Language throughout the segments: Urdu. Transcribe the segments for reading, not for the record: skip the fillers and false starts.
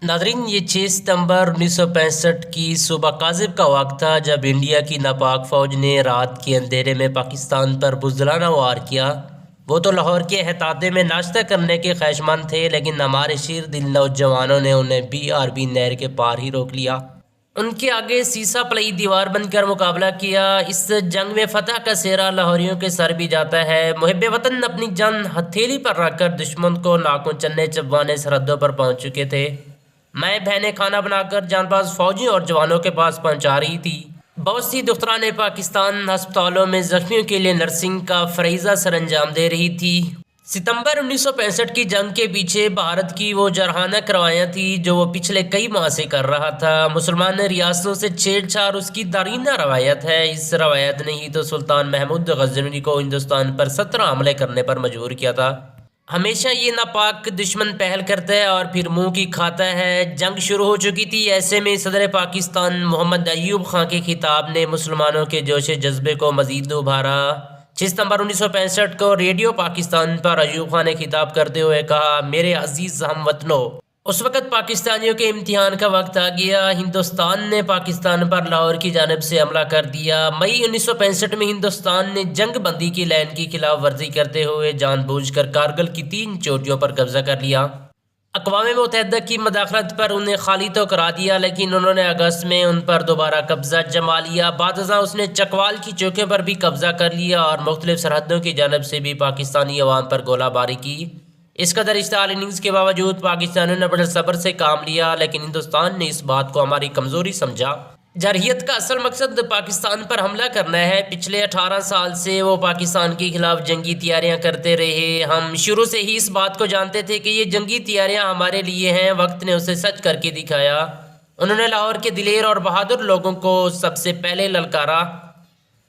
ناظرین، یہ 6 ستمبر 1965 کی صبح کاذب کا وقت تھا جب انڈیا کی ناپاک فوج نے رات کے اندھیرے میں پاکستان پر بزدلانہ وار کیا۔ وہ تو لاہور کے احاطے میں ناشتہ کرنے کے خواہشمند تھے، لیکن ہمارے شیر دل نوجوانوں نے انہیں BRB نہر کے پار ہی روک لیا۔ ان کے آگے سیسا پلئی دیوار بن کر مقابلہ کیا۔ اس جنگ میں فتح کا سہرا لاہوریوں کے سر بھی جاتا ہے۔ محب وطن اپنی جان ہتھیلی پر رکھ کر دشمن کو ناخن چننے چبانے سرحدوں پر پہنچ چکے تھے۔ میں بہنیں کھانا بنا کر جان باز فوجیوں اور جوانوں کے پاس پہنچا رہی تھی۔ بہت سی دختران پاکستان ہسپتالوں میں زخمیوں کے لیے نرسنگ کا فریضہ سر انجام دے رہی تھی۔ ستمبر 1965 کی جنگ کے پیچھے بھارت کی وہ جارحانہ کروائیاں تھیں جو وہ پچھلے کئی ماہ سے کر رہا تھا۔ مسلمان ریاستوں سے چھیڑ چھاڑ اس کی دیرینہ روایت ہے۔ اس روایت نے ہی تو سلطان محمود غزنوی کو ہندوستان پر 17 حملے کرنے پر مجبور کیا تھا۔ ہمیشہ یہ ناپاک دشمن پہل کرتا ہے اور پھر منہ کی کھاتا ہے۔ جنگ شروع ہو چکی تھی، ایسے میں صدر پاکستان محمد ایوب خان کے خطاب نے مسلمانوں کے جوش جذبے کو مزید ابھارا۔ 6 ستمبر 1965 کو ریڈیو پاکستان پر ایوب خان نے خطاب کرتے ہوئے کہا، میرے عزیز ہم وطنوں، اس وقت پاکستانیوں کے امتحان کا وقت آ گیا۔ ہندوستان نے پاکستان پر لاہور کی جانب سے حملہ کر دیا۔ مئی 1965 میں ہندوستان نے جنگ بندی کی لائن کی خلاف ورزی کرتے ہوئے جان بوجھ کر کارگل کی 3 چوٹیوں پر قبضہ کر لیا۔ اقوام متحدہ کی مداخلت پر انہیں خالی تو کرا دیا، لیکن انہوں نے اگست میں ان پر دوبارہ قبضہ جما لیا۔ بعد ازاں اس نے چکوال کی چوکیوں پر بھی قبضہ کر لیا اور مختلف سرحدوں کی جانب سے بھی پاکستانی عوام پر گولہ باری کی۔ اس قدر اشتعال اننگز کے باوجود پاکستانیوں نے بڑے صبر سے کام لیا، لیکن ہندوستان نے اس بات کو ہماری کمزوری سمجھا۔ جارحیت کا اصل مقصد پاکستان پر حملہ کرنا ہے۔ پچھلے 18 سال سے وہ پاکستان کے خلاف جنگی تیاریاں کرتے رہے۔ ہم شروع سے ہی اس بات کو جانتے تھے کہ یہ جنگی تیاریاں ہمارے لیے ہیں۔ وقت نے اسے سچ کر کے دکھایا۔ انہوں نے لاہور کے دلیر اور بہادر لوگوں کو سب سے پہلے للکارا۔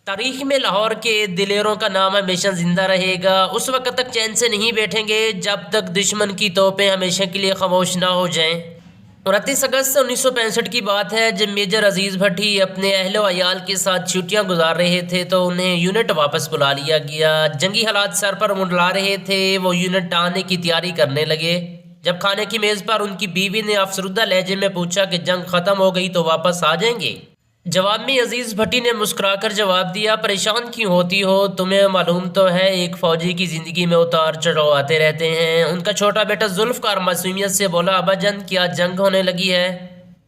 تاریخ میں لاہور کے دلیروں کا نام ہمیشہ زندہ رہے گا۔ اس وقت تک چین سے نہیں بیٹھیں گے جب تک دشمن کی توپیں ہمیشہ کے لیے خاموش نہ ہو جائیں۔ 29 اگست 1965 کی بات ہے، جب میجر عزیز بھٹی اپنے اہل و عیال کے ساتھ چھٹیاں گزار رہے تھے تو انہیں یونٹ واپس بلا لیا گیا۔ جنگی حالات سر پر منڈلا رہے تھے، وہ یونٹ آنے کی تیاری کرنے لگے۔ جب کھانے کی میز پر ان کی بیوی نے افسردہ لہجے میں پوچھا کہ جنگ ختم ہو گئی تو واپس آ جائیں گے؟ جواب میں عزیز بھٹی نے مسکرا کر جواب دیا، پریشان کیوں ہوتی ہو؟ تمہیں معلوم تو ہے ایک فوجی کی زندگی میں اتار چڑھاؤ آتے رہتے ہیں۔ ان کا چھوٹا بیٹا ذوالفقار معصومیت سے بولا، ابا جان کیا جنگ ہونے لگی ہے؟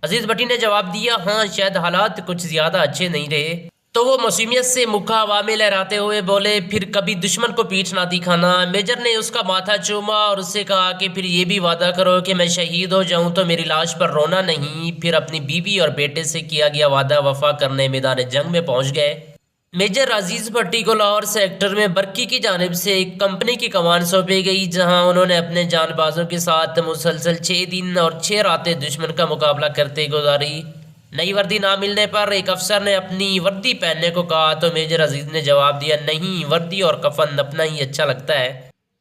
عزیز بھٹی نے جواب دیا، ہاں، شاید حالات کچھ زیادہ اچھے نہیں رہے۔ تو وہ معصومیت سے مکھا ہوا میں لہراتے ہوئے بولے، پھر کبھی دشمن کو پیٹھ نہ دکھانا۔ میجر نے اس کا ماتھا چوما اور اس سے کہا کہ پھر یہ بھی وعدہ کرو کہ میں شہید ہو جاؤں تو میری لاش پر رونا نہیں۔ پھر اپنی بیوی اور بیٹے سے کیا گیا وعدہ وفا کرنے میدان جنگ میں پہنچ گئے۔ میجر عزیز بھٹی کو لاہور سیکٹر میں برقی کی جانب سے ایک کمپنی کی کمان سونپی گئی، جہاں انہوں نے اپنے جان بازوں کے ساتھ مسلسل 6 دن اور 6 راتیں دشمن کا مقابلہ کرتے گزاری۔ نئی وردی نہ ملنے پر ایک افسر نے اپنی وردی پہننے کو کہا تو میجر عزیز نے جواب دیا، نہیں، وردی اور کفن اپنا ہی اچھا لگتا ہے۔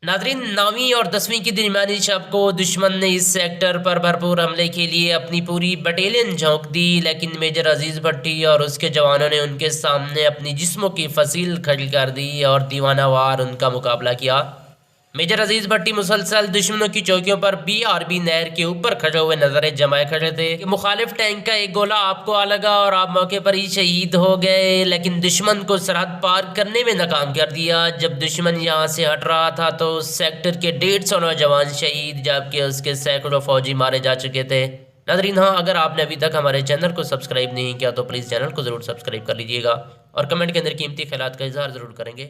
ناظرین، 9ویں اور 10ویں کی درمیانی شب کو دشمن نے اس سیکٹر پر بھرپور حملے کے لیے اپنی پوری بٹالین جھونک دی، لیکن میجر عزیز بھٹی اور اس کے جوانوں نے ان کے سامنے اپنی جسموں کی فصیل کھڑی کر دی اور دیوانہ وار ان کا مقابلہ کیا۔ میجر عزیز بھٹی مسلسل دشمنوں کی چوکیوں پر BRB نہر کے اوپر کھڑے ہوئے نظریں جمائے کھڑے تھے کہ مخالف ٹینک کا ایک گولہ آپ کو آ لگا اور آپ موقع پر ہی شہید ہو گئے، لیکن دشمن کو سرحد پار کرنے میں ناکام کر دیا۔ جب دشمن یہاں سے ہٹ رہا تھا تو اس سیکٹر کے 150 نوجوان شہید جبکہ اس کے سینکڑوں فوجی مارے جا چکے تھے۔ ناظرین، ہاں، اگر آپ نے ابھی تک ہمارے چینل کو سبسکرائب نہیں کیا تو پلیز چینل کو ضرور سبسکرائب کر لیجیے گا اور کمنٹ کے اندر قیمتی خیالات کا اظہار ضرور کریں گے۔